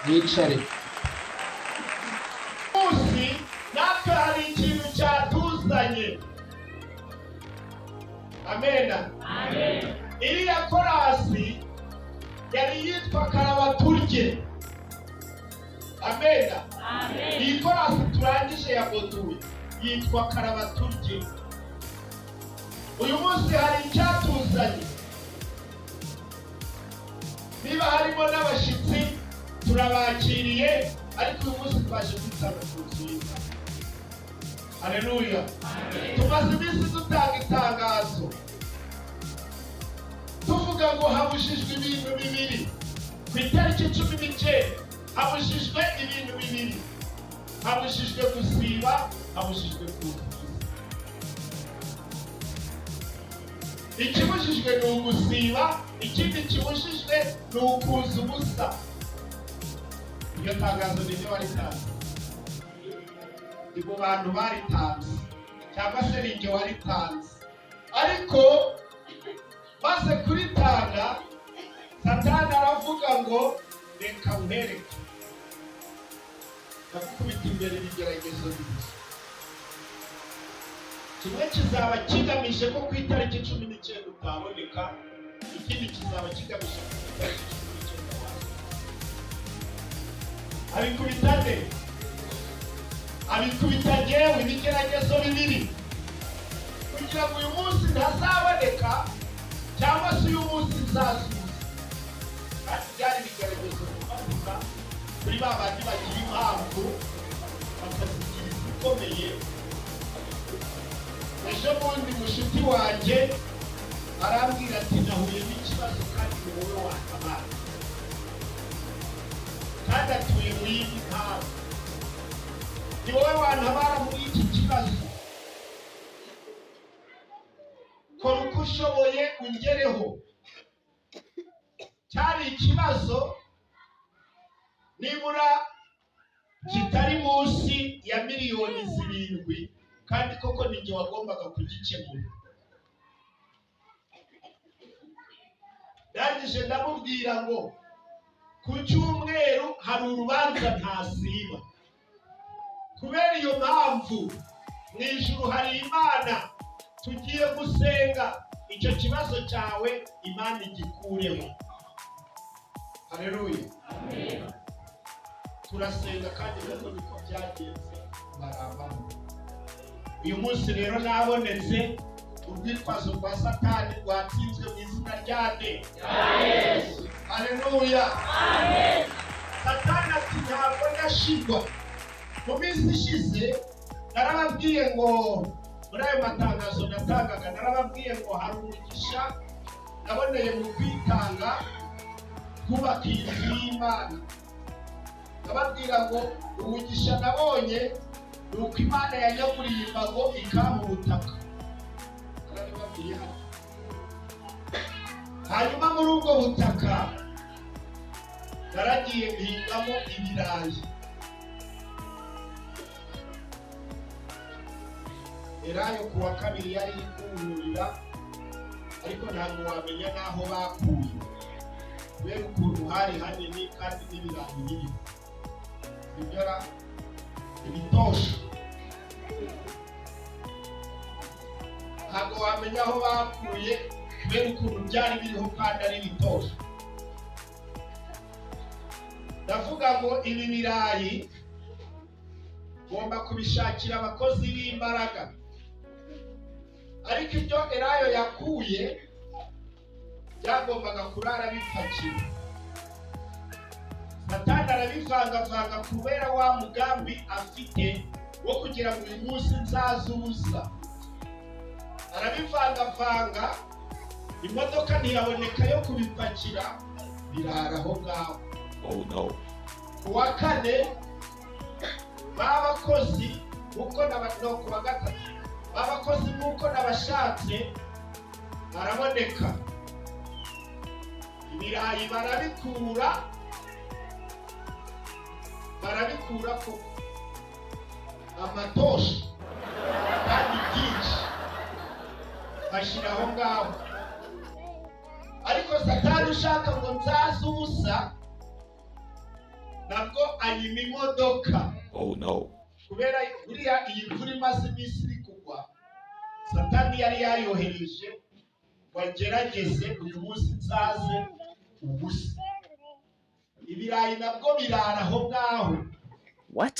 mwicare. Umunsi natwe hari ikintu cyatuzanye. Amena. Amen. Iriya korasi yari yitwa karabaturye. Amena. Amen. Iyi korasi turangije ya Boduwe yitwa karabaturye. Uyu munsi hari icyatuzanye. Niba harimo n'abashitsi turabakiriye, ariko uyu munsi twaje kwitanga ku nziza. Haleluya. Tumaze iminsi dutanga itangazo tuvuga ngo habujijwe ibintu bibiri. Ku itariki 19 habujijwe ibintu bibiri. Habujijwe gusiba, habujijwe kuza. Ikibujijwe ni ugusiba, ikindi kibujijwe ni ukuza ubusa. Iyo tangazo niryo waritanze. Ni mu bantu baritanze cyangwa se ni njye waritanze. Ariko maze kuritanga, Satani aravuga ngo reka nkwereke. Ndakubita imbere ibigeragezo bibiri. Kimwe kizaba kigamije ko ku itariki 19 utaboneka, ikindi kizaba kigamije ko ku itariki 19 waboneka. Abikubita njyewe ibigeragezo bibiri, kugira ngo uyu munsi ntazaboneka cyangwa se uyu munsi nzazuza. Kandi byari ibigeragezo bifatika kuri ba bandi bagira impamvu bakazigira izikomeye. Ejo bundi mushuti wanjye arambwira ati nahuye n'ikibazo kandi ni wowe wantabara, kandi atuye muri iyi ntara. Ni wowe wantabara muri iki kibazo. Kora uko ushoboye ungereho. Cyari ikibazo nibura kitari munsi ya miliyoni 7, kandi koko ninjye wagombaga kugikemura. Ndangije ndamubwira ngo ku cyumweru hari urubanza ntasiba. Kubera iyo mpamvu mu ijuru hari Imana tugiye gusenga icyo kibazo cyawe Imana igikureho. Haleluya. Amen. Turasenga kandi nako niko byagenze barabamo. Uyu munsi rero nabonetse, urwitwazo rwa Satani rwatsinzwe mu izina rya Yesu. Haleluya. Amen. Satani ati ntabwo yashigwa. Mu minsi ishize narababwiye ngo muri ayo matangazo natangaga, narababwiye ngo hari umugisha naboneye mu kwitanga kubaka inzu y'Imana. Nababwira ngo umugisha nabonye ni uko Imana yanyaguriye imbago ikampa ubutaka. Hanyuma muri ubwo butaka naragiye mpingamo ibirayi. Erayo kuwa kabiri yari kuhurira, ariko ntabwo wamenya naho bakuye kubera ukuntu hari hanini kandi n'ibirayi biri bigera ibitosha. Ntabwo wamenya aho bakuye kubera ukuntu byari biriho kandi ari bitosha. Ndavuga ngo ibi birayi ngomba kubishakira abakozi b'imbaraga, ariko ibyo Erayo yakuye byagombaga kurara bipakiwe. Satani arabivangavanga kubera wa mugambi afite wo kugira ngo uyu munsi nzaze ubusa. Arabivangavanga, imodoka ntiyaboneka yo kubipakira, birara aho ngaho. Oh no. Kuwa kane babakozi uko no kuwa gatatu babakozi uko nabashatse araboneka. Ibirayi barabikura ko amatosha kandi byinshi bashira aho ngaho. Ariko Satani ushaka ngo nzaze ubusa, anyima imodoka. Oh no. Kubera buriya iyi mvura imaze iminsi iri kugwa, Satani yari yayohereje ngo agerageze uyu munsi nzaze ubusa. Ibirayi nabwo birara aho ngaho. What?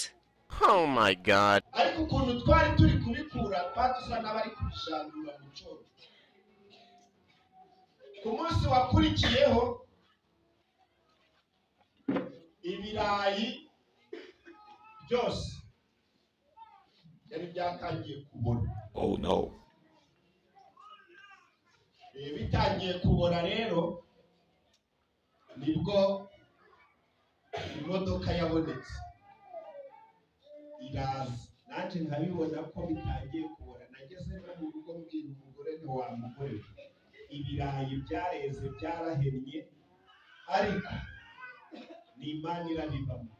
Oh my God. Ariko ukuntu twari turi kubikura twadusa n'abari kubijandura mu cyobo. Ku munsi wakurikiyeho ibirayi byose yari byatangiye kubora. Oh no. Bitangiye kubora rero nibwo imodoka yabonetse iraza, nanjye nkabibona ko bitangiye kubora. Nageze no mu rugo mbwira umugore nti wa mugore, ibirayi byareze byarahennye, ariko ni Imana irabibamo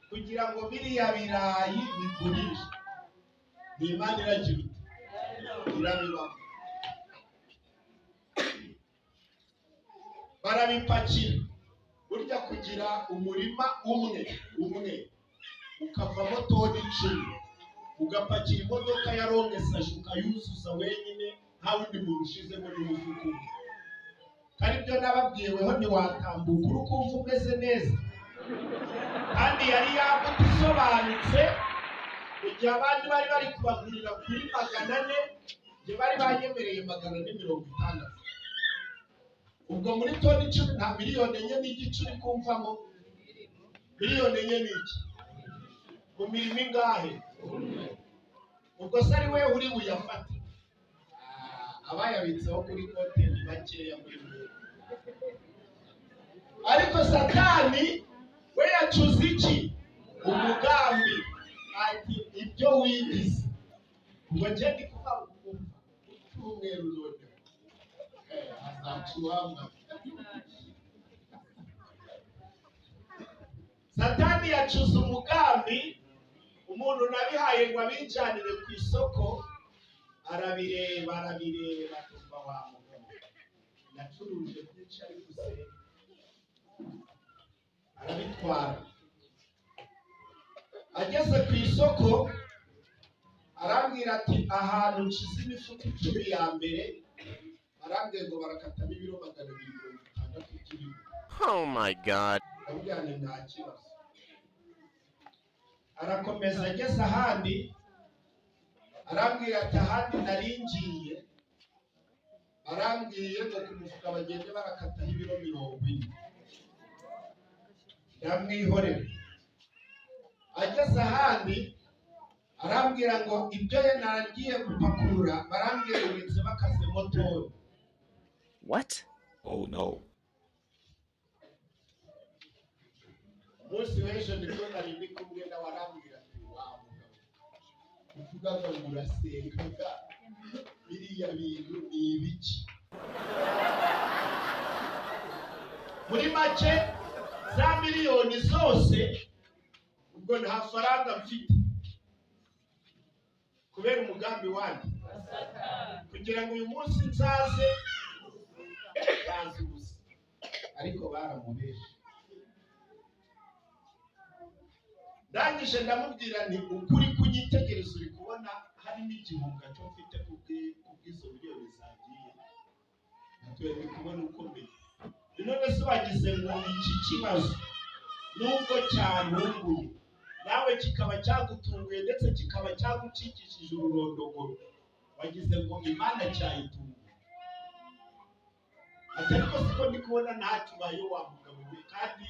kugira ngo biriya birayi bigurishe. Ni Imana iragira irabibamo. Barabipakira. Burya kugira umurima umwe ukavamo toni 10, ugapakira imodoka ya ronge saje ukayuzuza wenyine nta wundi muntu ushizemo n'umufuka umwe. Kandi byo nababwiweho ntiwatambuka uri kumva umeze neza. Kandi yari yaguta isobanutse, igihe abandi bari bari kubagurira kuri 400, igihe bari banyemereye 460. Ubwo muri toni 10 nta miliyoni enye n'igice uri kumvamo. Miliyoni enye n'iki mu mirimo ingahe? Ubwo se ari we uri buyafate? Abayabitseho kuri konti ni bakeya muri mwe. Ariko Satani we yacuze iki? Umugambi. Ati ibyo wigize. Ubwo nje ndi kuvuga umweru none azacuwama. Satani yacuze umugambi. Umuntu nabihaye ngo abinjanire ku isoko, arabireba tumva wa mugabo nacuruje byinshi ari gusenga, arabitwara. Ageze ku isoko arambwira ati ahantu nshize imifuka 10 ya mbere, arambwira ngo barakatamo ibiro 260 kilo. Oh my God. Abujyane nta kibazo. Arakomeza ageze ahandi arambwira ati ahandi naringiye, arambwiye ngo ku mufuka bagende barakataho ibiro 40. Ndamwihorera. Ageze ahandi arambwira ngo ibyo ye nagiye gupakurura barambwira ngo bakaze motori. What? Oh no. Munsi w'ejo nibwo nari ndi kumwe na warambwira ati wa mugabo, uvuga ngo urasenga biriya bintu ni ibiki? Muri make za miliyoni zose ubwo nta faranga mfite, kubera umugambi wandi kugira ngo uyu munsi nzaze bazi gusa, ariko baramubeshe. Ndangije ndamubwira nti ukuri kunyitegereza uri kubona hari n'igihunga cyo mfite kubw'izo miliyoni zagiye, natwe ndi kubona ukomeye. None se wagize ngo iki kibazo nubwo cyantunguye nawe kikaba cyagutunguye ndetse kikaba cyagucikishije ururondogoro, wagize ngo Imana cyayitunguye? Ariko siko ndi kubona ntacyo ubaye wa mugabo we, kandi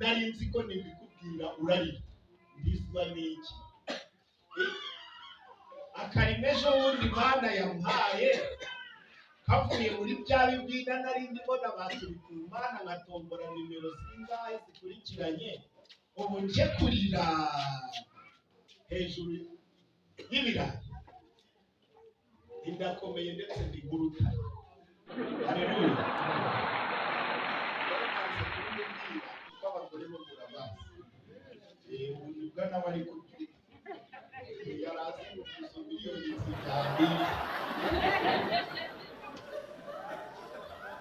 nari nzi ko nibikubwira urarira. Ndizwa n'iki? Akarimejo wundi Imana yamuhaye kavuye muri bya bibwina nari ndimo n'abasuri ku Imana nkatombora nimero zingahe zikurikiranye, ubu nje kurira hejuru y'ibirayi. Indakomeye ndetse ndi ngurutare. Haleluya. Abagore bo murabazi. Ubwana bari kugira yarazi izo miliyoni zitangiye.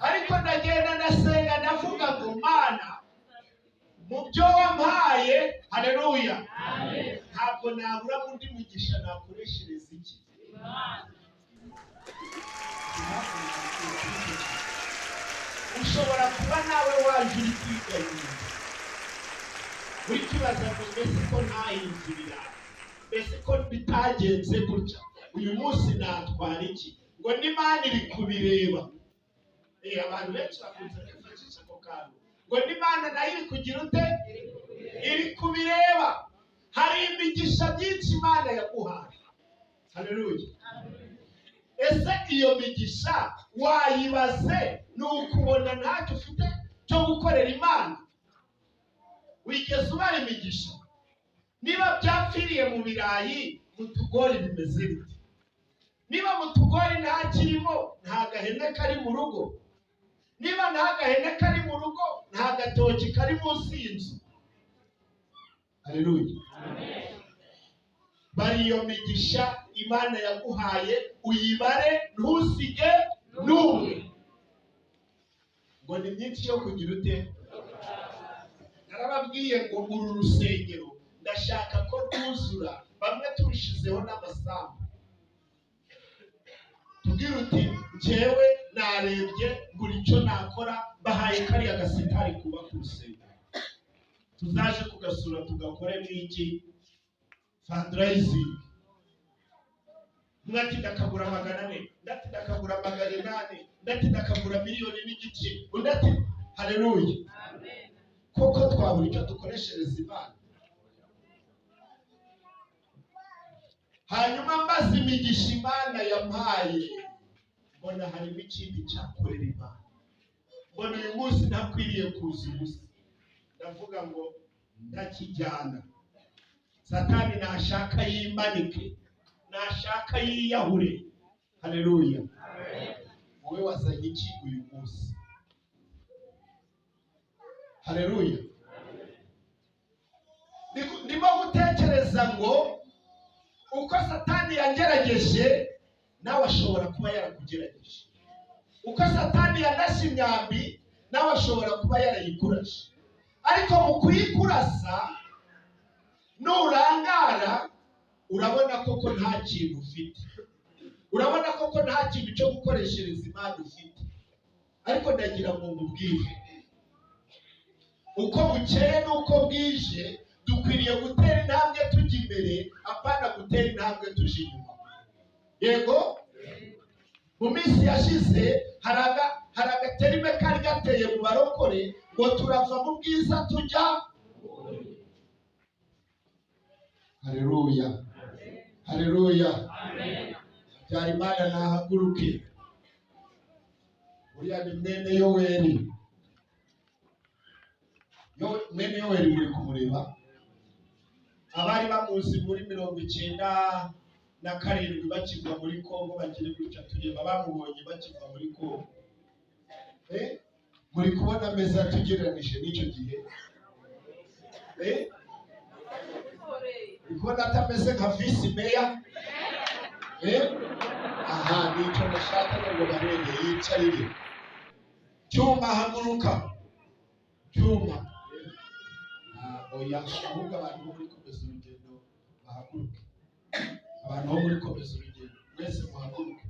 Ariko ndagenda ndasenga ndavuga ngo Mana, haleluya, ntabwo nabura undi mugisha nakoreshereza iki. Ushobora kuba nawe waje uri kwiganira uri kibaza ngo mbese ko ntahindurira, mbese ko bitagenze gutya, uyu munsi natwara iki? Ngo n'Imana iri kubireba. Abantu benshi bakunze kwifashisha ako kantu ngo n'Imana nayo iri kugira ute? Iri kubireba. Hari imigisha myinshi Imana yaguhaye, haleluya. Ese iyo migisha wayibaze ni ukubona ntacyo ufite cyo gukorera Imana? Wigeze ubara imigisha? Niba byapfiriye mu birayi, mu tugori bimeze bite? Niba mu tugori nta kirimo, nta gahene kari mu rugo. Niba nta gahene kari mu rugo, nta gatoki kari munsi y'inzu. Haleluya. Bari iyo migisha Imana yaguhaye, uyibare ntusige n'umwe. Ngo ni myinshi yo kugira ute? Narababwiye ngo uru rusengero ndashaka ko rwuzura, bamwe turushizeho n'amasambu. Tubwire uti njyewe narebye ngura icyo nakora, bahaye kariya gasitari kuba ku rusengero, tuzaje kugasura tugakore n'iki? Fundraising. Mwati ndakagura 400, ndati ndakagura 800, ndati ndakagura 1,000,000 undati. Haleluya. Koko twabura icyo dukoreshereza Imana. Hanyuma mbaza imigisha Imana yampaye, mbona harimo ikindi cyakorera Imana. Mbona uyu munsi ntakwiriye kuza ubusa. Ndavuga ngo ndakijyana. Satani nashaka yimanike, nashaka yiyahure. Haleluya. Wowe wazanye iki uyu munsi? Haleluya. Ndimo gutekereza ngo uko Satani yangerageje, nawe ashobora kuba yarakugerageje. Uko Satani yanashe imyambi, nawe ashobora kuba yarayikuraje. Ariko mu kuyikurasa, nurangara urabona koko nta kintu ufite. Urabona koko nta kintu cyo gukoreshereza Imana ufite. Ariko ndagira ngo ngubwire, uko bukeye n'uko bwije dukwiriye gutera intambwe tujya imbere, apana gutera intambwe tujya inyuma. Yego, mu minsi yashize hari agaterime kari gateye mu barokore ngo turava mu bwiza tujya. Haleluya. Haleluya. Byari Imana nahaguruke. Uriya ni mwene Yoweri. Mwene Yoweri muri kumureba? Abari bamuzi muri 97 bakiva muri Kongo, bagire gutya tureba bamubonye bakiva muri Kongo. Muri kubona meza tugereranije n'icyo gihe? Ukubona atameze nka visi meya? Aha, nicyo ndashaka ngo barebe yicarire. Cyuma haguruka. Cyuma. Oya, ahubwo abantu muri komeza urugendo bahaguruke. Abantu bo muri komeza urugendo mwese muhaguruke.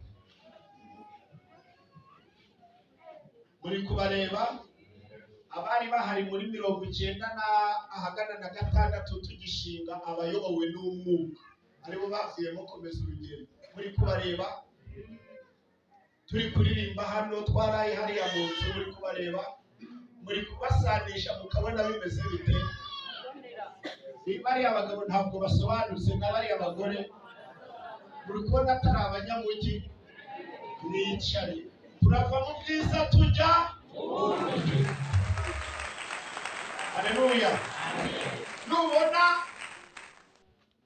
Muri kubareba abari bahari muri 96 tugishinga abayobowe n'umwuka, aribo bavuyemo komeza urugendo. Muri kubareba, turi kuririmba hano, twaraye hariya mu nzu, muri kubareba, muri kubasanisha mukabona bimeze bite? Bariya abagabo ntabwo basobanutse n'abariya abagore, muri kubona atari abanyamujyi. Mwicare, turava mu bwiza tujya. Haleluya. Nubona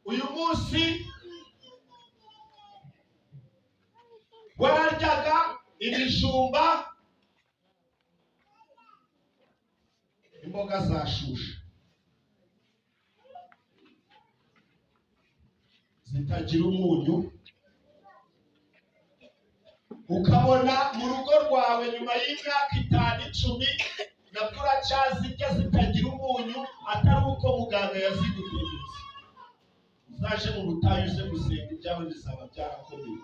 uyu munsi wararyaga ibijumba, imboga zashusha zitagira umunyu, ukabona mu rugo rwawe nyuma y'imyaka 5-10 na pura cyazirya zitagira umunyu, atari kuko muganga yazigutegetse. Uzaje mu butayu uze gusenga ibyawe bizaba byarakomeye.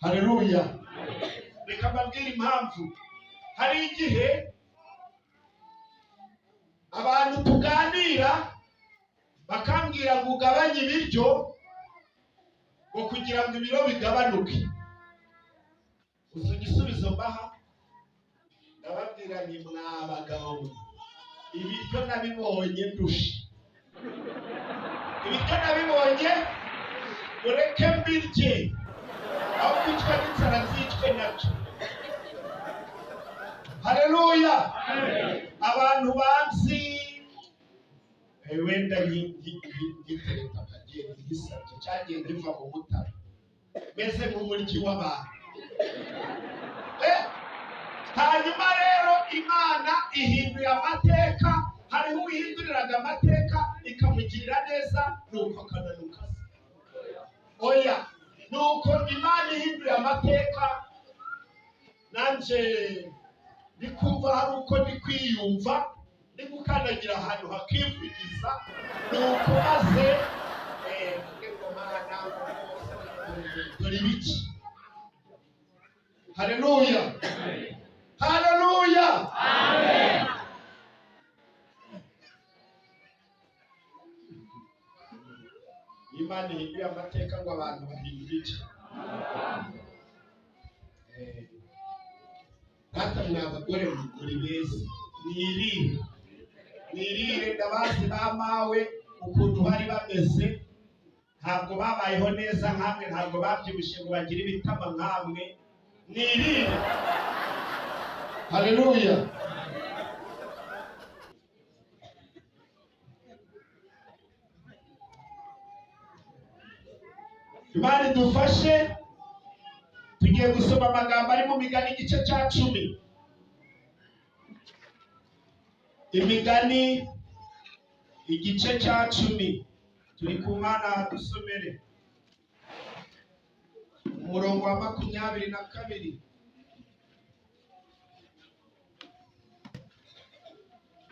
Haleluya. Reka mbabwire impamvu. Hari igihe abantu tuganira bakambwira ngo ugabanye ibiryo ngo kugira ngo ibiro bigabanuke. Uzi igisubizo mbaha? Ndababwira nti mwabagabo mwe, ibiryo nabibonye ndushe. Ibiryo nabibonye mureke mbirye, aho kwicwa n'inzara zicwe nacyo. Haleluya. Abantu banzi wenda ngitereta akagenda igisabye cyagenda iva mu mutara meze nk'umuryi w'abantu. Hanyuma rero Imana ihinduye amateka. Hariho uwihinduriraga amateka ikamugirira neza nuko akananuka. Oya, nuko Imana ihinduye amateka nanje ndikumva hari uko ndikwiyumva ndi gukandagira ahantu hakivugiza nuko maze dore ibiki. Haleluya. Haleluya. Amen. Imana ihinduye amateka ngo abantu bahindure iki? Hata mwabagore muri beza nirire ndabazi bamawe ukuntu bari bameze, ntabwo babayeho neza nkamwe, ntabwo babyibushye ngo bagire ibitama nkamwe. Nirire. Haleluya. Imana idufashe. Tugiye gusoma amagambo ari mu Migani igice cya 10. Imigani igice cya 10 turi ku Mana dusomere umurongo wa 22.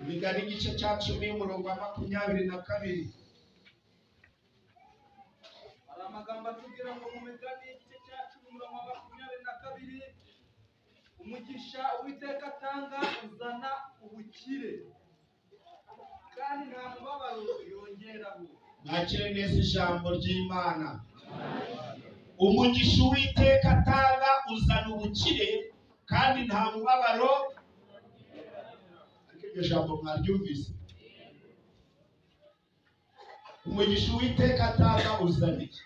Imigani igice cya 10 umurongo wa 22. Amagambo atubwira ngo mu Migani igice cya 10 umurongo wa 22, umugisha Uwiteka atanga uzana ubukire, kandi nta mubabaro yongeraho. Nakire neza ijambo ry'Imana. Umugisha Uwiteka atanga uzana ubukire, kandi nta mubabaro. Iryo jambo mwaryumvise? Umugisha Uwiteka atanga uzana iki?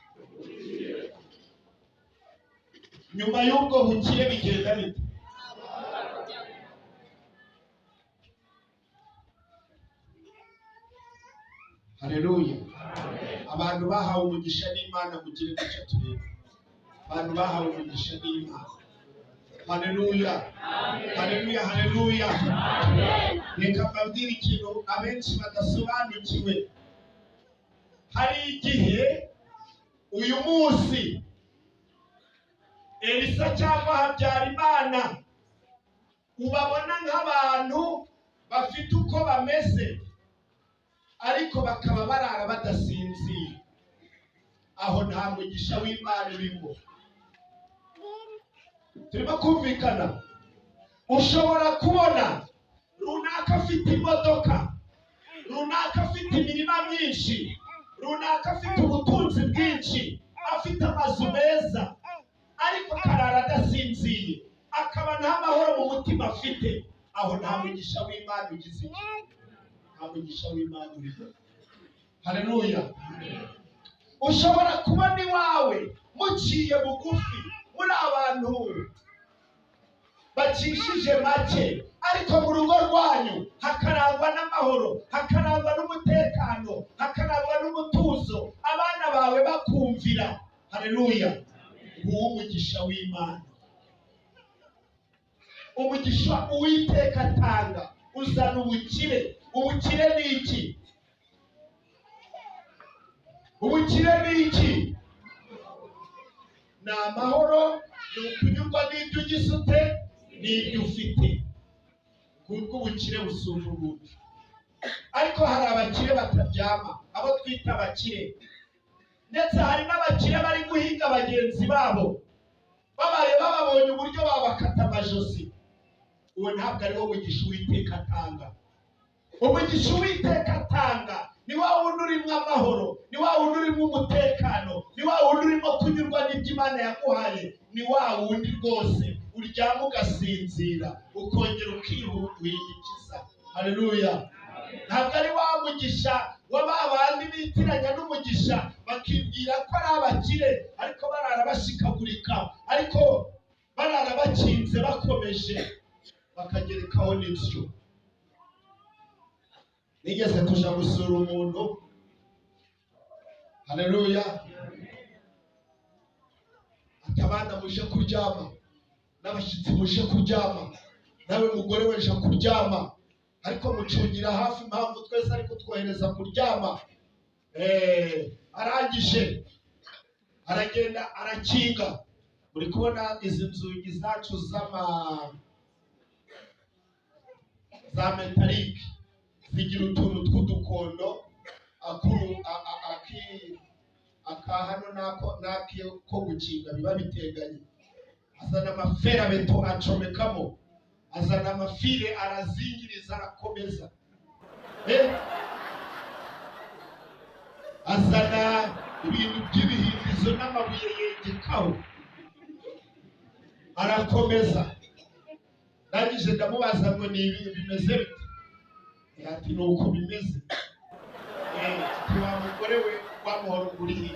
Nyuma y'ubwo bukire bigenda bite? Haleluya. Abantu bahawe umugisha n'Imana mugire icyo tureba. Abantu bahawe umugisha n'Imana. Haleluya. Haleluya. Haleluya. Reka mbabwire ikintu abenshi badasobanukiwe. Hari igihe uyu munsi Elisa cyangwa Habyarimana ubabona nk'abantu bafite uko bameze, ariko bakaba barara badasinzira. Aho nta mugisha w'Imana urimo. Turimo kumvikana. Ushobora kubona runaka afite imodoka, runaka afite imirima myinshi, runaka afite ubutunzi bwinshi, afite amazu meza, ariko karara adasinziye, akaba nta mahoro mu mutima afite. Aho nta mugisha w'Imana ugize iki? Nta mugisha w'Imana uriho. Haleluya. Ushobora kubona iwawe muciye bugufi, muri abantu bacishije make, ariko mu rugo rwanyu hakarangwa n'amahoro, hakarangwa n'umutekano, hakarangwa n'umutuzo, abana bawe bakumvira. Haleluya. Uwo umugisha w'Imana. Umugisha Uwiteka atanga uzana ubukire. Ubukire ni iki? Ubukire ni iki? Ni amahoro, ni ukunyurwa n'ibyo ugisute n'ibyo ufite. Kuko ubukire busumba ubundi. ariko hari abakire bataryama, abo twita abakire. Ndetse hari n'abakire bari guhiga bagenzi babo, babaye bababonye uburyo babakata amajosi. Uwo ntabwo ari wo mugisha Uwiteka atanga. Umugisha Uwiteka atanga ni wa wundi urimo amahoro, ni wa wundi urimo umutekano, ni wa wundi urimo kunyurwa n'ibyo Imana yaguhaye, ni wa wundi rwose uryama ugasinzira ukongera ukihindukiza. Haleluya. Ntabwo ari wa mugisha wa babandi bitiranya n'umugisha bakibwira ko ari abakire ariko barara bashikagurika, ariko barara bakinze bakomeje bakagerekaho n'inzyo. Nigeze kuja gusura umuntu, haleluya, atabana muje kuryama, n'abashitsi muje kuryama, nawe mugore weje kuryama, ariko mucungira hafi impamvu twese ariko twohereza kuryama. Arangije aragenda arakinga. Muri kubona izi nzugi zacu za metalike zigira utuntu tw'udukondo, hano n'ako gukinga biba biteganye. Azana amaferabeto acomekamo, azana amafire arazingiriza arakomeza, azana ibintu by'ibihindizo n'amabuye yegekaho arakomeza. Ndangije ndamubaza ngo ni ibintu bimeze bite? Ati ni uko bimeze. Wa mugore we wamuhora urihe?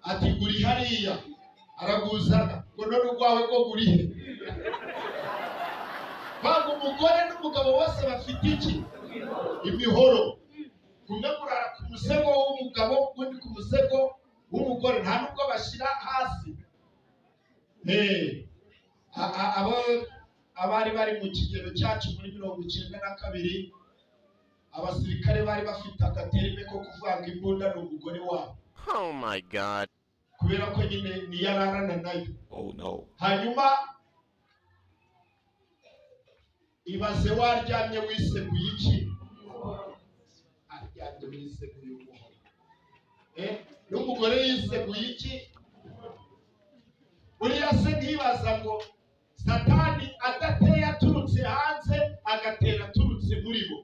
Ati guri hariya. Araguzana ngo none urwawe rwo gurihe? Banga umugore n'umugabo bose bafite iki? Imihoro. Kumwe kurara ku musego w'umugabo, undi ku musego w'umugore, nta nubwo bashyira hasi. Abari bari mu kigero cyacu muri 92, abasirikare bari bafite agaterime ko kuvanga imbunda n'umugore wabo. Oh my God. Kubera ko nyine niyararana nayo. Oh no. Hanyuma ibaze waryamye wiseguye iki? Aryamye wiseguye umuhoro. N'umugore yiseguye iki? Uriya se ntibaza ngo Satani adateye aturutse hanze agatera aturutse muri bo.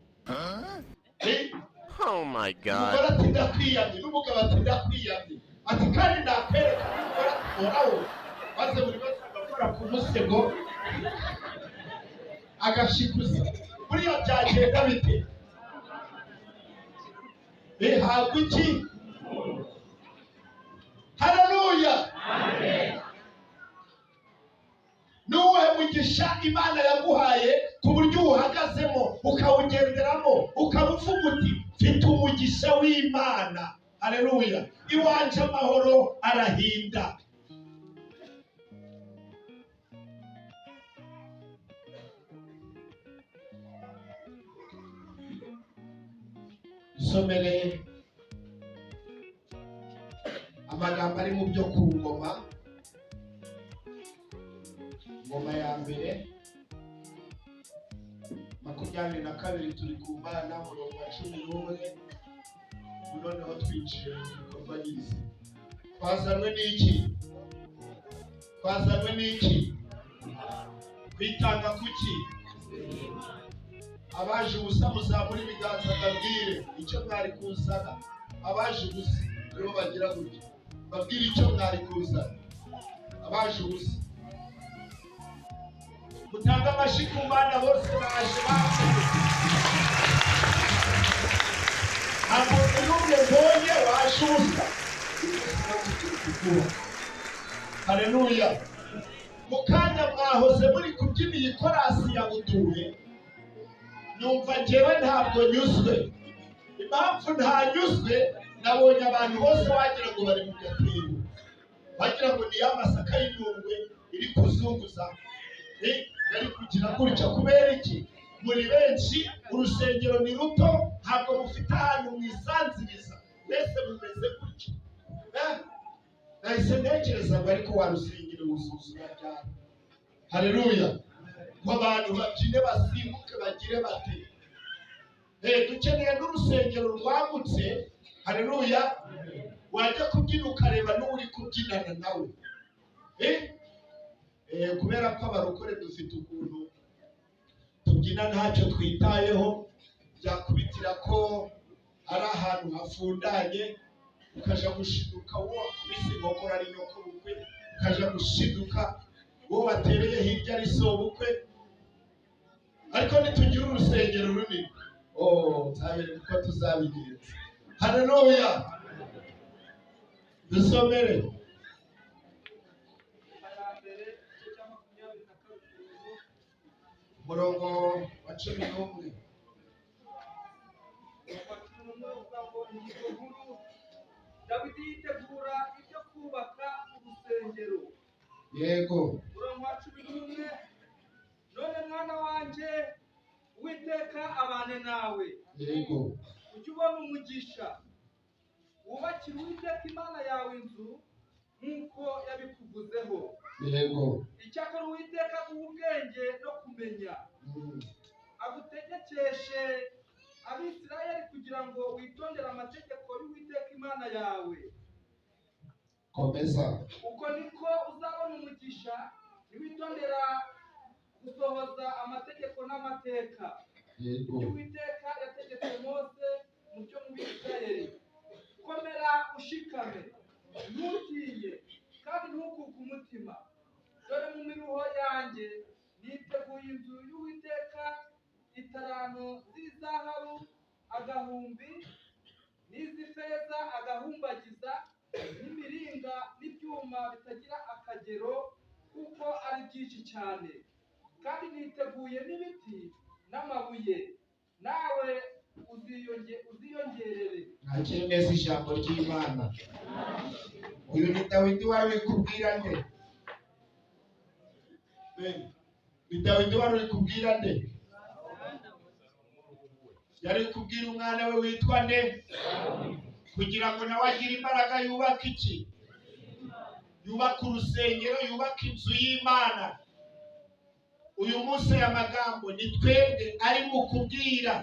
Oh my God. Umugore ati ndakwiyamye, n'umugabo ati ndakwiyamye. Ati kandi nakwereka n'umugore ati moraho, maze buri wese agakora ku musego agashikuza. Buriya byagenda bite? Habwa iki? Haleluya. Amen. Nuwe mugisha Imana yaguhaye ku buryo uhagazemo ukawugenderamo ukabuvuga uti mfite umugisha w'Imana. Haleluya. Iwanje amahoro arahinda. Somere amagambo ari mu byo ku ngoma. Ngoma ya mbere 22 turi ku Mana, umurongo wa 11. Noneho twinjiye mu bikorwa by'isi. Twazanwe n'iki? Kwitanga kuki? Abaje ubusa muzamura ibiganza babwire icyo mwari kuzana. Abaje ubusa nibo bagira gutya, babwire icyo mwari kuzana. Abaje ubusa mutanga amashyi ku Mana, bose baje bakoze. Ntabwo n'umwe mbonye waje ubusa. Haleluya. Mukanya mwahoze muri kubyina iyi korasi ya buduhe, numva njyewe ntabwo nyuzwe. Impamvu ntanyuzwe, nabonye abantu bose wagira ngo bari mu gatebo, wagira ngo ni y'amasaka y'inundwe iri kuzunguza, yari kugira gutya. Kubera iki? Muri benshi urusengero ni ruto, ntabwo mufite ahantu mwisanziriza, mbese mumeze gutya. Nahise ntekereza ngo ariko wa rusengero wuzuzura cyane. Haleluya. ngo abantu babyine basimbuke bagire bate. Dukeneye n'urusengero rwagutse. Haleluya. Wajya kubyina ukareba n'uri kubyinana nawe. Kubera ko abarokore dufite ukuntu tubyina ntacyo twitayeho, byakubitira ko ari ahantu hafundanye, ukaja gushiduka wo kubise inkokora ari nyoko bukwe, ukaja gushiduka wo watereye hirya ari sobukwe. Ariko nitugira urusengero runini, nzabere uko tuzabigenza. Haleluya. Dusomere umurongo wa 11. Dawidi yitegura ibyo kubaka urusengero. Yego. Umurongo wa 11. None mwana wanje, Uwiteka abane nawe. Yego. Ujye ubona umugisha, wubakire Uwiteka Imana yawe inzu nk'uko yabikuvuzeho. Yego. Icyakora Uwiteka aguha ubwenge no kumenya, agutegekeshe Abisirayeli kugira ngo witondere amategeko y'Uwiteka Imana yawe. Komeza. Uko niko uzabona umugisha niwitondera gusohoza amategeko n'amateka y'Uwiteka yategetse Mose mu byo mu Bisirayeli. Komera ushikame, ntutinye kandi ntukuke umutima. Dore mu miruho yanjye niteguye inzu y'Uwiteka, italanto z'izahabu agahumbi, n'iz'ifeza agahumbagiza, n'imiringa n'ibyuma bitagira akagero, kuko ari byinshi cyane. Kandi niteguye n'ibiti n'amabuye, nawe uziyongerere. Nakire neza ijambo ry'Imana. Uyu ni Dawidi wari kubwira nde? Ni Dawidi wari kubwira nde? Yari kubwira umwana we witwa nde? Kugira ngo nawe agire imbaraga yubaka iki? Yubaka urusengero, yubaka inzu y'Imana. Uyu munsi aya magambo ni twebwe ari mu kubwira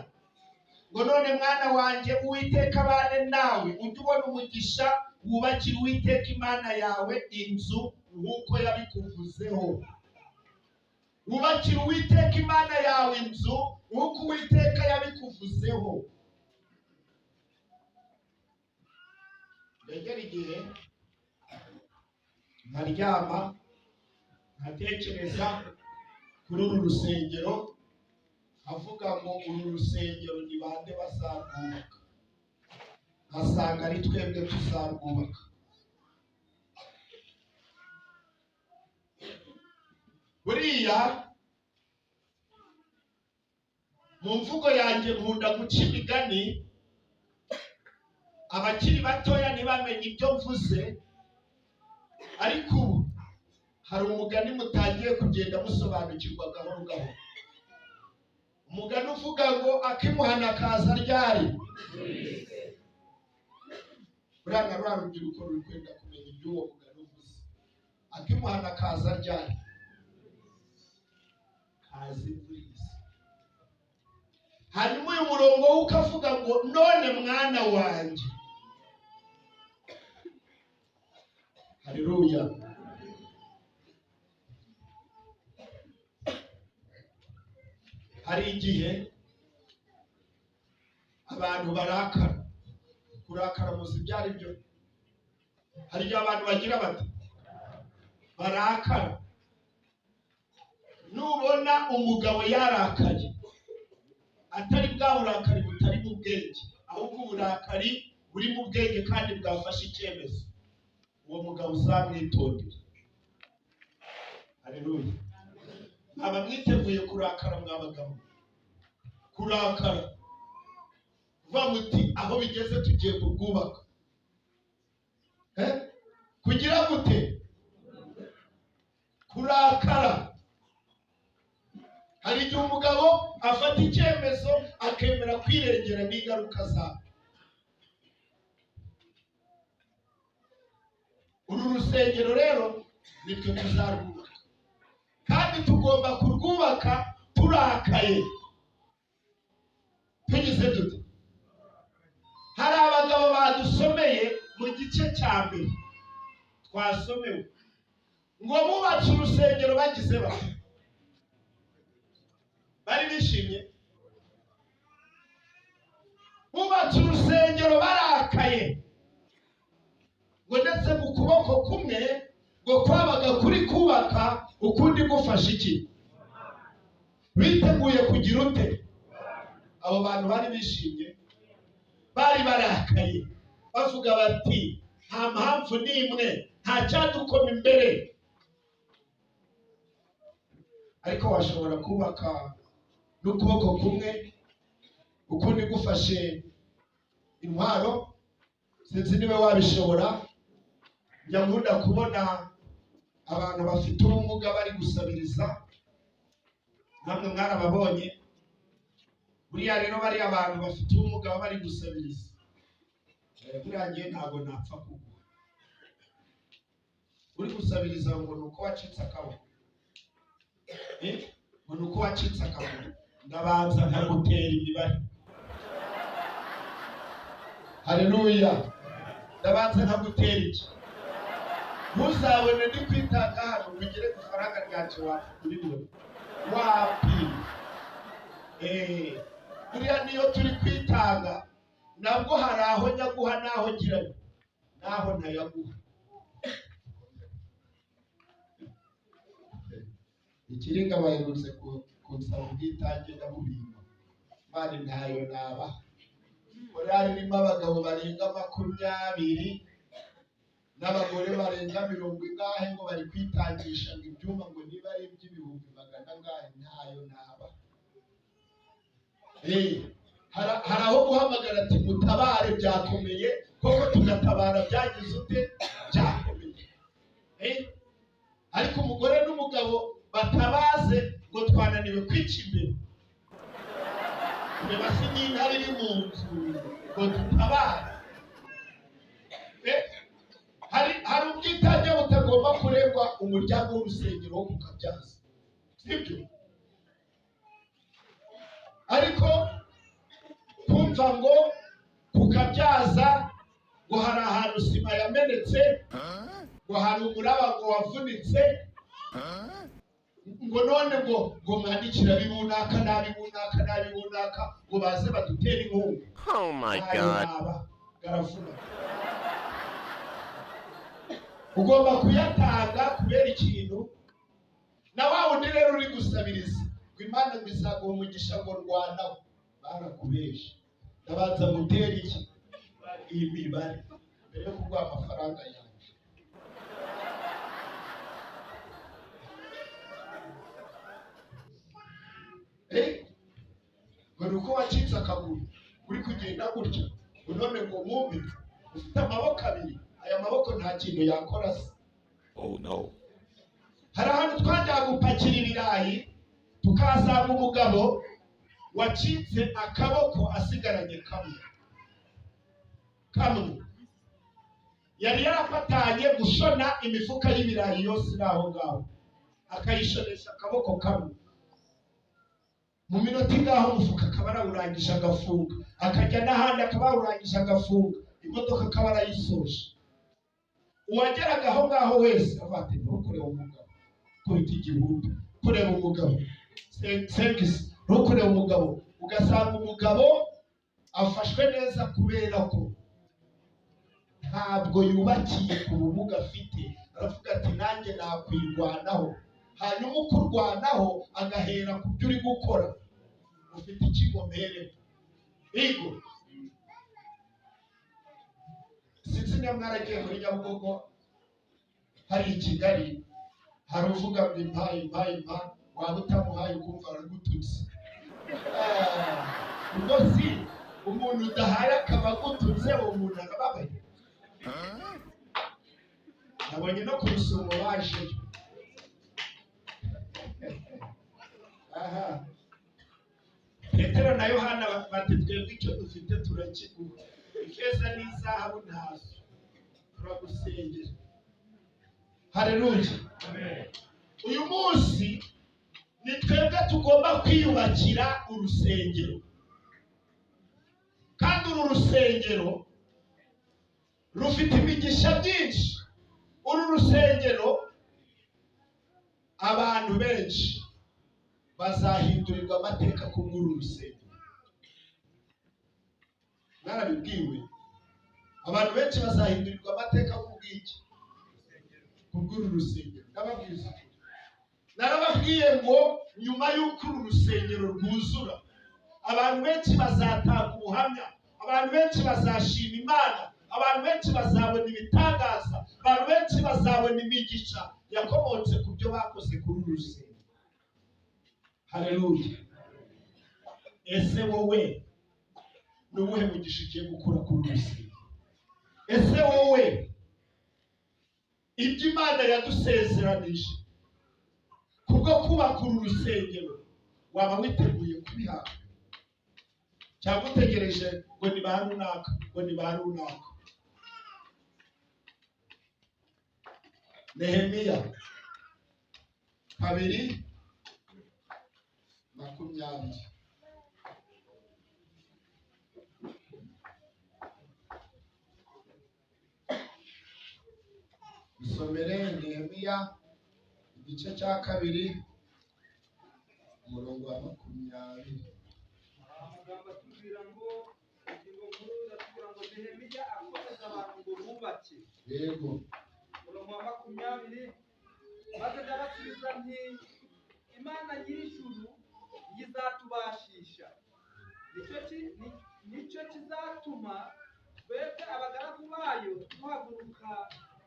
ngo none mwana wanjye, Uwiteka abane nawe, ujye ubona umugisha, wubakire Uwiteka Imana yawe inzu nk'uko yabikuvuzeho. Wubakire Uwiteka Imana yawe inzu nk'uko Uwiteka yabikuvuzeho. Ndegera igihe nkaryama nkatekereza kuri uru rusengero, avuga ngo uru rusengero ni bande bazarwubaka. Asanga ari twebwe tuzarwubaka. Buriya mu mvugo yanjye nkunda guca imigani, abakiri batoya ntibamenye ibyo mvuze, ariko ubu hari umugani mutangiye kugenda musobanukirwa gahoro gahoro. Umugani uvuga ngo akimuhana akaza ryari. Buriya na rwa rubyiruko ruri kwenda kumenya iby'uwo mugani uvuze. Akimuhana akaza ryari. Kazi buriza. Hanyuma uyu murongo wo ukavuga ngo none mwana wanjye. Haleluya. Hari igihe abantu barakara. Kurakara muzi byari byo. Hari igihe abantu bagira bati barakara. Nubona umugabo yarakaye, atari bwa burakari butari mu bwenge, ahubwo uburakari buri mu bwenge kandi bwafashe icyemezo, uwo mugabo uzamwitondera. Haleluya. Aba mwiteguye kurakara mwabagabo. Kurakara vuga muti aho bigeze tugiye kubwubaka. Kugira gute? Kurakara. Hari igihe umugabo afata icyemezo akemera kwirengera n'ingaruka zayo. Uru rusengero rero nitwe tuzarwubaka, kandi kandi tugomba kurwubaka turakaye. Tugize dute? Hari abagabo badusomeye mu gice cya mbere twasomewe ngo bubatse urusengero bagize bati bari bishimye, bubatse urusengero barakaye, ngo ndetse mu kuboko kumwe ngo kwabaga kuri kubaka, ukundi gufasha iki? Biteguye kugira ute? Abo bantu bari bishimye, bari barakaye, bavuga bati nta mpamvu n'imwe, nta cyadukoma imbere. Ariko washobora kubaka n'ukuboko kumwe, ukundi gufashe intwaro. Sinzi niba wabishobora. Njya nkunda kubona abantu bafite ubumuga bari gusabiriza, namwe mwarababonye. Buriya rero bari abantu bafite ubumuga bari gusabiriza, buriya ngiye ntabwo napfa kugwa. Uri gusabiriza ngo ni uko wacitse akaboko, ngo ni uko wacitse akaboko, ndabanza nkagutera imibare. Haleluya. Ndabanza nkagutera iki? Ntuzabone ndi kwitanga hano ugire ifaranga ryacu wakubitiwe. Wapi? Buriya niyo turi kwitanga, nabwo hari aho nyaguha naho ngiranye, naho ntayaguha. Ikiringa baherutse kunsaba ubwitange ndabubima, Imana ntayo naba. Korali irimo abagabo barenga 20 n'abagore barenga 40 ngo bari kwitangisha ngo ibyuma ngo niba ari iby'ibihumbi 100 ntayo naba. Hari aho guhamagara ati mutabare byakomeye, koko tugatabara byagize ute? Byakomeye. Ariko umugore n'umugabo batabaze ngo twananiwe kwica imbere, basi n'intare iri mu nzu ngo tutabare. Hari ubwitange butagomba kuregwa umuryango w'urusengero wo kukabyaza, sibyo? Ariko kumva ngo kukabyaza ngo hari ahantu sima yamenetse, ngo hari umuraba ngo wavunitse, ngo none ngo mwandikira bibunaka nabibunaka ngo baze badutere inkunga. Oh my God. Garavuna. Ugomba kuyatanga kubera ikintu. Na wa wundi rero uri gusabiriza ngo Imana bizaguha umugisha ngo rwanaho, barakubesha. Ndabanza gutera iki? Imibare mbere yo kuguha amafaranga yanjye. Ngo nuko wacitse akaguru uri kugenda gutya, none ngo mwumve ufite amaboko abiri, aya maboko nta kintu yakora se. Oh no. Hari ahantu twajyaga gupakira ibirayi, tukahasanga umugabo wacitse akaboko asigaranye kamwe. Yari yarafatanye gushona imifuka y'ibirayi yose iri aho ngaho, akayishonesha akaboko kamwe. Mu minota ingaho umufuka akaba arawurangije agafunga, akajya n'ahandi akaba arawurangije agafunga, imodoka akaba arayisoje. Uwageraga aho ngaho wese avate ntukureba umugabo, kurita igihumbi, kureba umugabo senkisi, ntukureba umugabo. Ugasanga umugabo afashwe neza kubera ko ntabwo yubakiye ku bumuga afite. Aravuga ati nanjye nakwirwanaho, hanyuma ukurwanaho agahera ku byo uri gukora. Ufite ikigomere ego. Sinzi niba mwaragiye muri Nyabugogo, hari i Kigali, hari uvuga ngo impa, waba utamuhaye ukumva aragututse. Ubwo si umuntu udahaye akaba agututse, uwo muntu arababaye. Nabonye no kurusumo baje. Petero na Yohana bati twebwe icyo dufite turakiguha, ifeza n'izahabu ntazo, turagusengera. Haleluya. Uyu munsi ni twebwe tugomba kwiyubakira urusengero, kandi uru rusengero rufite imigisha byinshi. Uru rusengero abantu benshi bazahindurirwa amateka kubw'uru rusengero. Narabibwiwe, abantu benshi bazahindurirwa amateka kubw'iki? Kubw'uru rusengero. Narababwiye ngo nyuma y'uko uru rusengero rwuzura, abantu benshi bazatanga ubuhamya, abantu benshi bazashima Imana, abantu benshi bazabona ibitangaza, abantu benshi bazabona imigisha yakomotse ku byo bakoze kuri uru rusengero. Haleluya. Ese wowe ni uwuhe mugisha ugiye gukura kuri uru rusengero? Ese wowe ibyo Imana yadusezeranije kubwo kubaka uru rusengero waba witeguye kubihabwa, cyangwa utegereje ngo ni ba runaka, ngo ni ba runaka? Nehemiya 2:20. Isomere Nehemiya igice cya 2 umurongo wa 20. amagambo atubwira ngo ingingo nkuru iratubwira ngo Nehemiya akomeza abantu ngo bubake. Yego. Umurongo wa 20, maze ndabasubiza nti Imana nyir'ijuru izatubashisha, nicyo kizatuma twebwe abagaragu bayo duhaguruka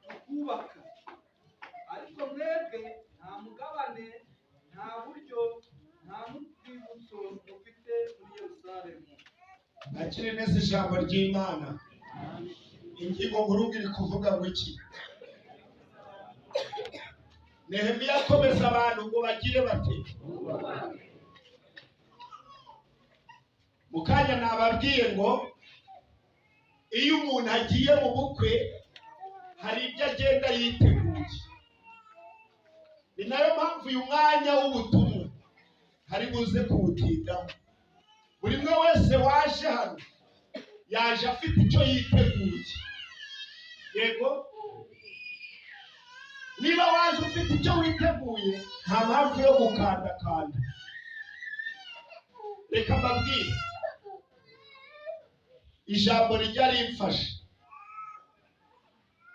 tukubaka, ariko mwebwe nta mugabane, nta buryo, nta n'urwibutso mufite muri Yerusalemu. Nakire neza ijambo ry'Imana. Ingingo nkuru iri kuvuga ngo iki? Nehemiya akomeza abantu ngo bagire bate? Mukanya nababwiye ngo iyo umuntu agiye mu bukwe hari ibyo agenda yiteguye. Ni nayo mpamvu uyu mwanya w'ubutumwa hari buze kuwutindamo. Buri umwe wese waje hano yaje afite icyo yiteguye. Yego, niba waje ufite icyo witeguye nta mpamvu yo gukandakanda. Reka mbabwire, ijambo rijya rimfasha.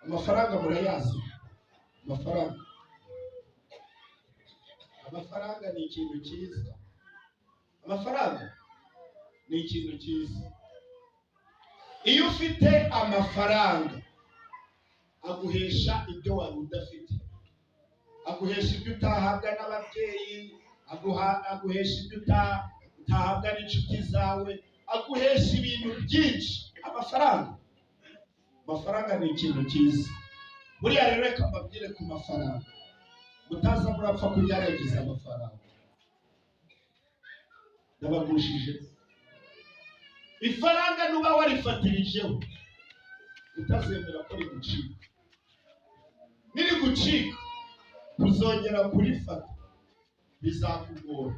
Amafaranga murayazi? Amafaranga ni ikintu cyiza. Amafaranga ni ikintu cyiza. Iyo ufite amafaranga aguhesha ibyo wari udafite, aguhesha ibyo utahabwa n'ababyeyi, aguhesha ibyo utahabwa n'inshuti zawe, aguhesha ibintu byinshi. Amafaranga ni ikintu cyiza. Buriya rero reka mbabwire ku mafaranga, mutaza murapfa kugerageza amafaranga. Ndabagushije ifaranga nuba warifatirijeho utazemera ko rigucika. Nirigucika kuzongera kurifata bizakugora,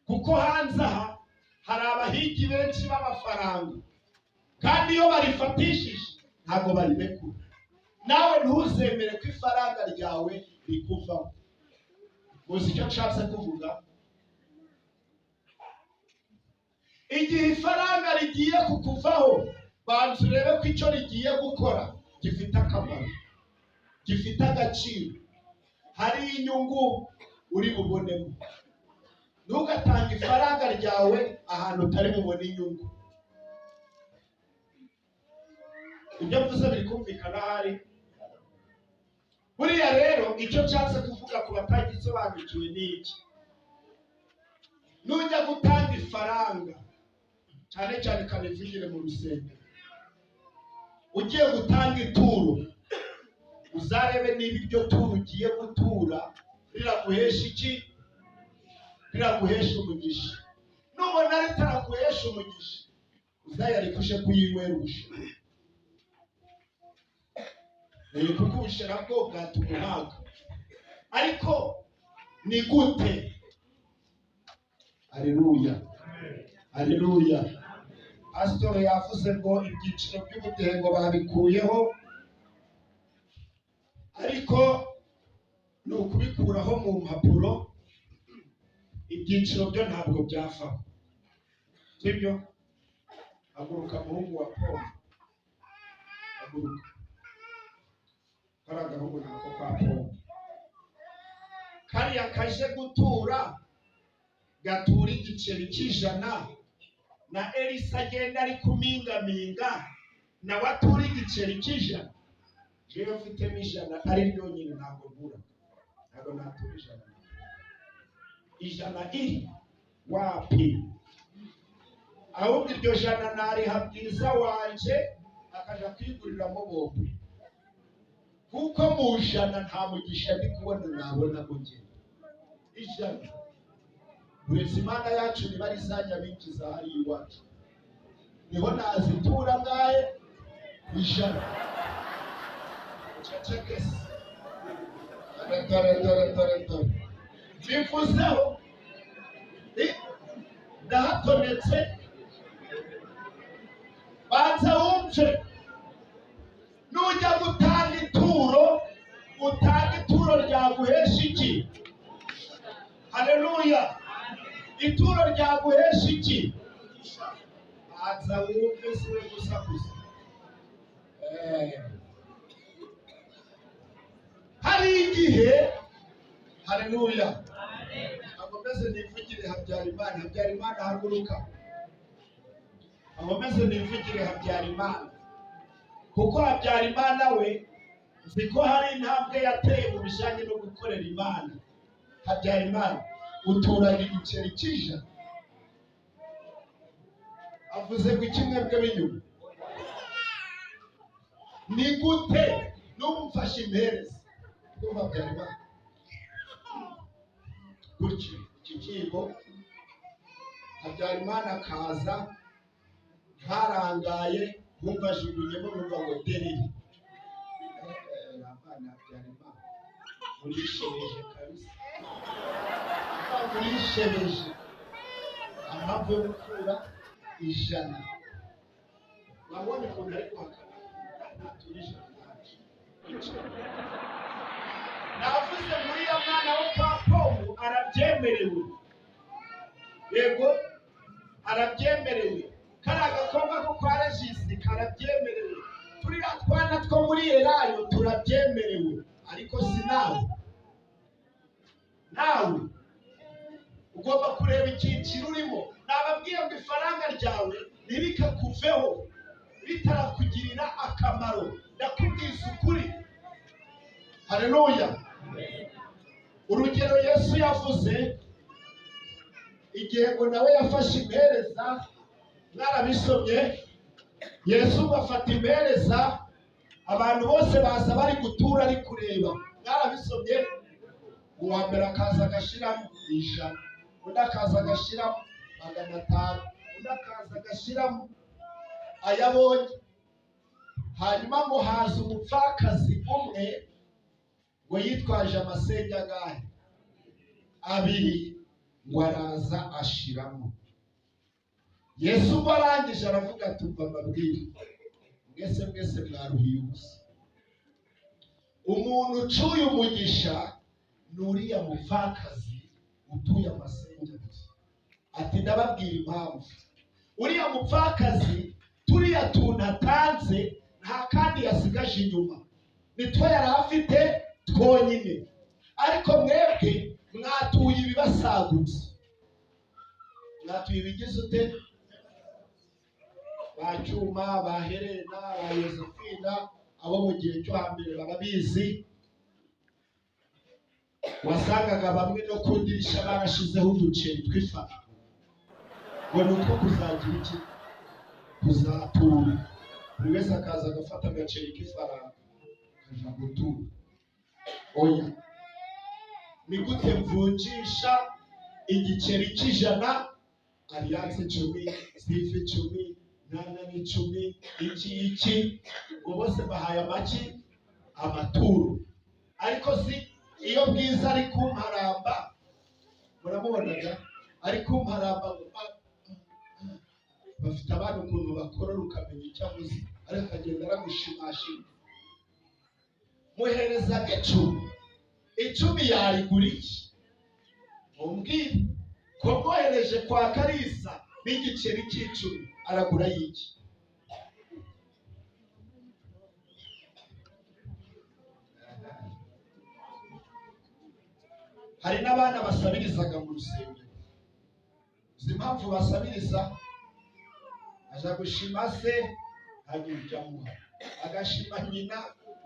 kuko hanze aha hari abahigi benshi b'amafaranga, kandi iyo barifatishije ntabwo barirekura. Nawe ntuzemere ko ifaranga ryawe rikuvaho. Muzi icyo nshatse kuvuga? Igihe ifaranga rigiye kukuvaho, banza urebe ko icyo rigiye gukora gifite akamaro, gifite agaciro, hari inyungu uri bubonemo. Ntugatange ifaranga ryawe ahantu utari bubone inyungu. Ibyo mvuze biri kumvikana hari? Buriya rero icyo nshatse kuvuga ku batagisobanukiwe ni iki: nujya gutanga ifaranga, cyane cyane kanivugire mu rusengero, ugiye gutanga ituro, uzarebe niba iryo turo ugiye gutura riraguhesha iki? Riraguhesha umugisha. Nubona ritaraguhesha umugisha, uzayarekushe kuyinwerusha. Kuko ubushera bwo bwatumuhaga. Ariko ni gute Haleluya, haleluya. Pastor yavuze ngo ibyiciro by'ubudehe ngo babikuyeho, ariko ni ukubikuraho mu mpapuro. Ibyiciro byo ntabwo byafaho, sibyo? Haguruka muhungu wa Paul, haguruka. Karagahungu nako kwa Paul kariya kaje gutura, gatura igiceri cy'ijana, na Elisa agenda ari kumingaminga, nawe atura igiceri cy'ijana. Jewe mfitemo ijana ari ryonyine, ntabwo mbura, ntabwo natura ijana. Ijana iri wapi? Ahubwo iryo jana nariha bwiza wanje akaja kwiguriramo bombe, kuko mu jana nta mugisha ndi kubona nabona ngo ngende. Ijana uretse Imana yacu niba ari izajya binjiza hari iwacu, niho nazitura ngahe ijana. Cecekese dore bivuzeho ndahatonetse. Banza wumve, nujya gutanga ituro, utanga ituro ryaguhesha iki? Haleluya, ituro ryaguhesha iki? Banza wumve, siwe gusa gusa. Hari igihe, haleluya, agomeze nivugire Habyarimana. Habyarimana haguruka, agomeze nivugire Habyarimana, kuko Habyarimana we nzi ko hari intambwe yateye mu bijyanye no gukorera Imana. Habyarimana uturanye igiceri cy'ijana, avuze ngo iki mwebwe b'inyuma? Ni gute n'umufashe impereza kuko Habyarimana gutyo iki kigo Habyarimana akaza ntarangaye, nkumva ajugunyemo numva ngo dereri. Abana Habyarimana urishebeje kabisa, urishebeje. Amapfa yo gukura ijana, wabonye ukuntu ari kuhakana naturije navuze muri ya mwana wo kwa Paul arabyemerewe, yego arabyemerewe. Kariya gakobwa ko kwa Regisi karabyemerewe, turiya twana two muri Elayo turabyemerewe. Ariko si nawe ugomba kureba icyiciro urimo. Nababwiye ngo ifaranga ryawe ntibikakuveho bitarakugirira akamaro, ndakubwiza ukuri. Haleluya. Urugero Yesu yavuze igihe ngo nawe yafashe impereza, mwarabisomye. Yesu bafata impereza, abantu bose baza bari gutura ari kureba, mwarabisomye. Uwa mbere akaza agashiramo ijana, undi akaza agashiramo 500, undi akaza agashiramo ayabonye. Hanyuma ngo haza umupfakazi umwe ngo yitwaje amasenge agahe 2, ngo araza ashiramo. Yesu ngo arangije aravuga ati umva mbabwire, mwese mwaruhiye ubusa. Umuntu ucuye umugisha nuriya mupfakazi utuye amasenge. Ati ndababwira impamvu. Uriya mupfakazi turiya tuntu atanze nta kandi yasigaje inyuma, nitwe yari afite twonyine. Ariko mwebwe mwatuye ibibasagutse, mwatuye ibigize ute? Ba Cyuma, ba Helena, ba Yosefina, abo mu gihe cyo hambere barabizi. Wasangaga bamwe no kudirisha barashizeho uduceri tw'ifara, ngo nutwo kuzagira iki? Kuzatura. Buri wese akaza agafata agaceri k'ifaranga kaja gutura. Oya, ni gute mvunjisha igiceri cy'ijana? Alliance 10, Sife 10, Nana 10, iki ngo bose bahaye amaki amaturo. Ariko si iyo bwiza ari kumparamba, muramubonaga ariko mparamba bafite abantu ukuntu bakorora ukamenya icyo avuze, ariko akagenda aragushimashima. Muhereza icumi yarigura iki? Mumbwire ko mwohereje kwa Kalisa n'igiceri cy'icumi aragura y'iki? Hari n'abana basabirizaga mu rusengero. Uzi impamvu basabiriza? Aja gushima se ntagira icyo amuha, agashima nyina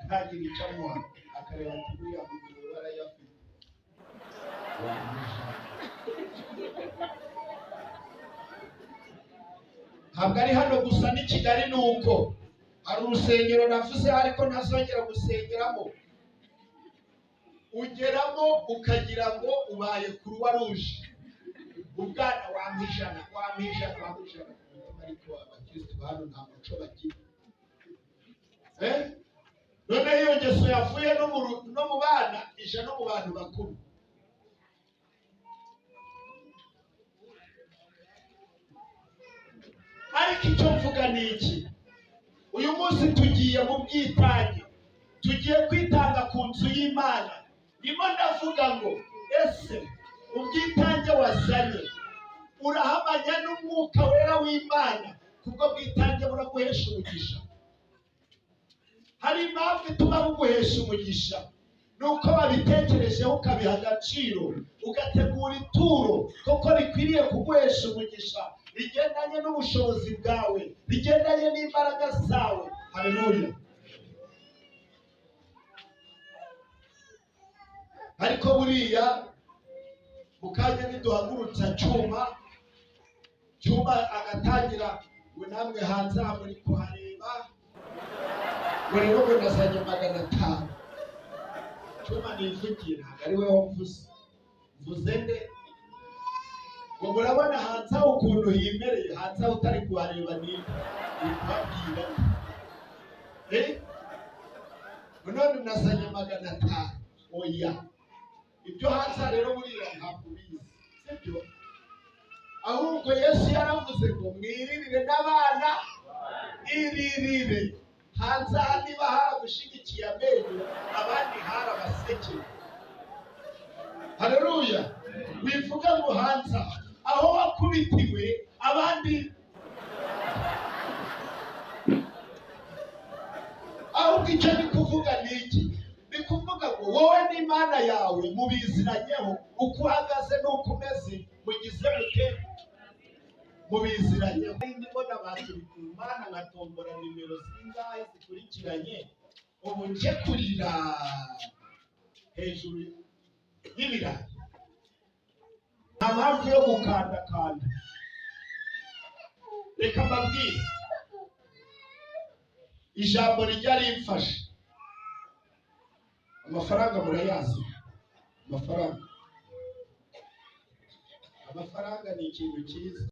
ntagira icyo amuha, akareba ati buriya mugabo barayafite. Ntabwo ari hano gusa, n'i Kigali ni uko. Hari urusengero navuze ariko ntazongera gusengeramo. Ugeramo ukagira ngo ubaye Croix Rouge, ubwana wampijana ariko abakristo hano nta muco bagira. None iyo ngeso yavuye no mu bana ije no mu bantu bakuru. Ariko icyo mvuga ni iki? Uyu munsi tugiye mu bwitange, tugiye kwitanga ku nzu y'Imana. Ndimo ndavuga ngo ese ubwitange wazanye urahamanya n'umwuka wera w'Imana? Kubwo bwitange buraguhesha umugisha. Hari impamvu ituma buguhesha umugisha, nuko wabitekerejeho ukabiha agaciro, ugategura ituro kuko rikwiriye kuguhesha umugisha, rigendanye n'ubushobozi bwawe, rigendanye n'imbaraga zawe. Haleluya. Ariko buriya mukanya niduhagurutsa Cyuma agatangira ngo namwe hanze aha muri kuhareba, ngo rero ngo nazanye 500. Cyuma nivugiye, ntabwo ari we wamvuze. Mvuze nde? Ngo murabona hanze aho ukuntu himereye, hanze aho utari kuhareba kubabwira. None nazanye 500. Oya, ibyo hanze rero buriya ntabwo ubizi, sibyo? Ahubwo Yesu yaravuze ngo mwiririre n'abana iririre. Hanze aha niba haragushigikiye amenyo, abandi harabasekeye. Haleluya. Wivuga ngo hanze aho wakubitiwe, abandi ahubwo icyo ni kuvuga ni iki? Ni kuvuga ngo wowe n'Imana yawe mubiziranyeho, uko uhagaze n'uko umeze mugize mute, mubiziranyeho. Ndibona abantu Imana nkatombora nimero zingahe zikurikiranye, ubu nje kurira hejuru y'ibirayi. Nta mpamvu yo gukandakanda. Reka mbabwire, ijambo rijya rimfasha. Amafaranga murayazi. Amafaranga ni ikintu cyiza.